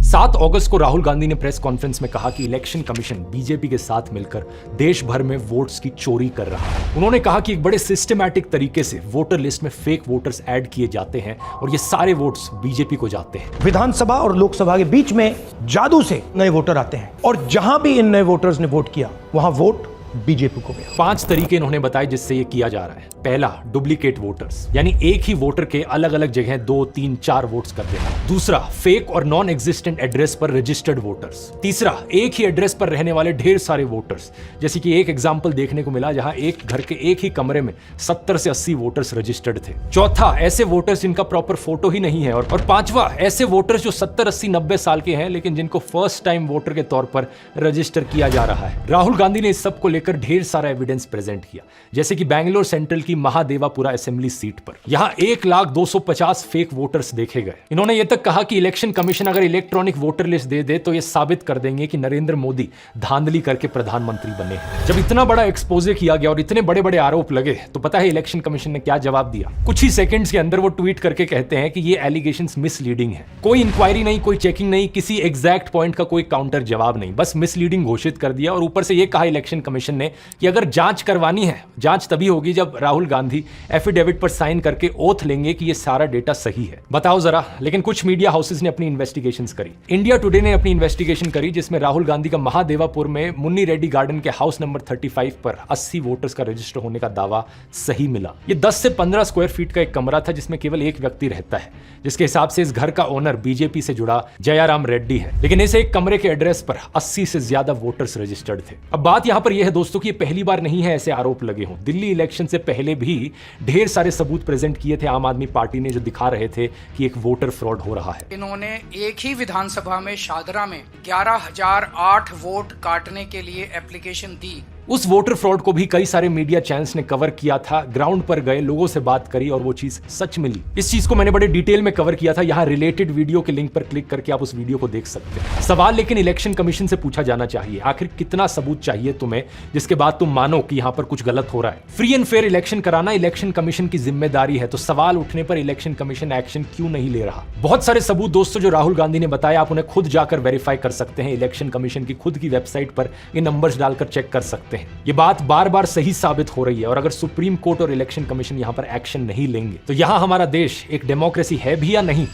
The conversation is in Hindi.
7 अगस्त को राहुल गांधी ने प्रेस कॉन्फ्रेंस में कहा कि इलेक्शन कमीशन बीजेपी के साथ मिलकर देश भर में वोट्स की चोरी कर रहा है। उन्होंने कहा कि एक बड़े सिस्टमैटिक तरीके से वोटर लिस्ट में फेक वोटर्स ऐड किए जाते हैं और ये सारे वोट्स बीजेपी को जाते हैं। विधानसभा और लोकसभा के बीच में जादू से नए वोटर आते हैं और जहां भी इन नए वोटर्स ने वोट किया वहां वोट बीजेपी को गया। 5 तरीके इन्होंने बताए जिससे ये किया जा रहा है। पहला, डुप्लीकेट वोटर्स, यानी एक ही वोटर के अलग अलग जगह 2, 3, 4 वोट्स कर देना। दूसरा, फेक और नॉन एग्जिस्टेंट एड्रेस पर रजिस्टर्ड वोटर्स। तीसरा, एक ही एड्रेस पर रहने वाले ढेर सारे वोटर्स, जैसे कि एक एग्जाम्पल देखने को मिला जहां एक घर के एक ही कमरे में 70 से 80 वोटर्स रजिस्टर्ड थे। चौथा, ऐसे वोटर्स जिनका प्रॉपर फोटो ही नहीं है। और पांचवा, ऐसे वोटर्स जो 70, 80, 90 साल के हैं लेकिन जिनको फर्स्ट टाइम वोटर के तौर पर रजिस्टर किया जा रहा है। राहुल गांधी ने इस सब को लेकर ढेर सारा एविडेंस प्रेजेंट किया, जैसे कि बैंगलोर सेंट्रल की महादेवापुरा असेंबली सीट पर यहां 1,250 फेक वोटर्स देखे गए। इन्होंने यह तक कहा कि इलेक्शन कमीशन अगर इलेक्ट्रॉनिक वोटर लिस्ट दे दे तो यह साबित कर देंगे कि नरेंद्र मोदी धांधली करके प्रधानमंत्री बने हैं। जब इतना बड़ा एक्सपोजे किया गया और इतने बड़े बड़े आरोप लगे तो पता है इलेक्शन कमीशन ने क्या जवाब दिया? कुछ ही सेकंड्स के अंदर वो ट्वीट करके कहते हैं कि ये एलिगेशंस मिसलीडिंग है। कोई इंक्वायरी नहीं, कोई चेकिंग नहीं, किसी एग्जैक्ट पॉइंट का कोई काउंटर जवाब नहीं, बस मिसलीडिंग घोषित कर दिया। और ऊपर से यह कहा इलेक्शन कमीशन ने कि अगर जांच करवानी है, जांच तभी होगी जब राहुल गांधी एफिडेविट पर साइन करके ओथ लेंगे कि ये सारा डेटा सही है। बताओ जरा। लेकिन कुछ मीडिया हाउसेस ने अपनी इन्वेस्टिगेशंस करी। इंडिया टुडे ने अपनी इन्वेस्टिगेशन करी जिसमें राहुल गांधी का महादेवापुर में मुन्नी रेड्डी गार्डन के हाउस नंबर 35 पर 80 वोटर्स का रजिस्टर होने का दावा सही मिला। ये 10 से 15 स्क्वायर फीट का एक कमरा था जिसमें केवल एक व्यक्ति रहता है, जिसके हिसाब से इस घर का ओनर बीजेपी से जुड़ा जयाराम रेड्डी है। लेकिन इस एक कमरे के एड्रेस पर 80 से ज्यादा वोटर्स रजिस्टर्ड थे। अब बात यहां पर यह है दोस्तों कि पहली बार नहीं है ऐसे आरोप लगे हों। दिल्ली इलेक्शन से पहले भी ढेर सारे सबूत प्रेजेंट किए थे आम आदमी पार्टी ने, जो दिखा रहे थे कि एक वोटर फ्रॉड हो रहा है। इन्होंने एक ही विधानसभा में शादरा में 11,008 वोट काटने के लिए एप्लीकेशन दी। उस वोटर फ्रॉड को भी कई सारे मीडिया चैनल्स ने कवर किया था, ग्राउंड पर गए, लोगों से बात करी और वो चीज सच मिली। इस चीज को मैंने बड़े डिटेल में कवर किया था। यहाँ रिलेटेड वीडियो के लिंक पर क्लिक करके आप उस वीडियो को देख सकते हैं। सवाल लेकिन इलेक्शन कमीशन से पूछा जाना चाहिए, आखिर कितना सबूत चाहिए तुम्हें जिसके बाद तुम मानो कि यहाँ पर कुछ गलत हो रहा है। फ्री एंड फेयर इलेक्शन कराना इलेक्शन कमीशन की जिम्मेदारी है, तो सवाल उठने पर इलेक्शन कमीशन एक्शन क्यों नहीं ले रहा? बहुत सारे सबूत दोस्तों जो राहुल गांधी ने बताया, आप उन्हें खुद जाकर वेरीफाई कर सकते हैं। इलेक्शन कमीशन की खुद की वेबसाइट पर ये नंबर्स डालकर चेक कर सकते हैं। ये बात बार बार सही साबित हो रही है। और अगर सुप्रीम कोर्ट और इलेक्शन कमीशन यहां पर एक्शन नहीं लेंगे तो यहां हमारा देश एक डेमोक्रेसी है भी या नहीं?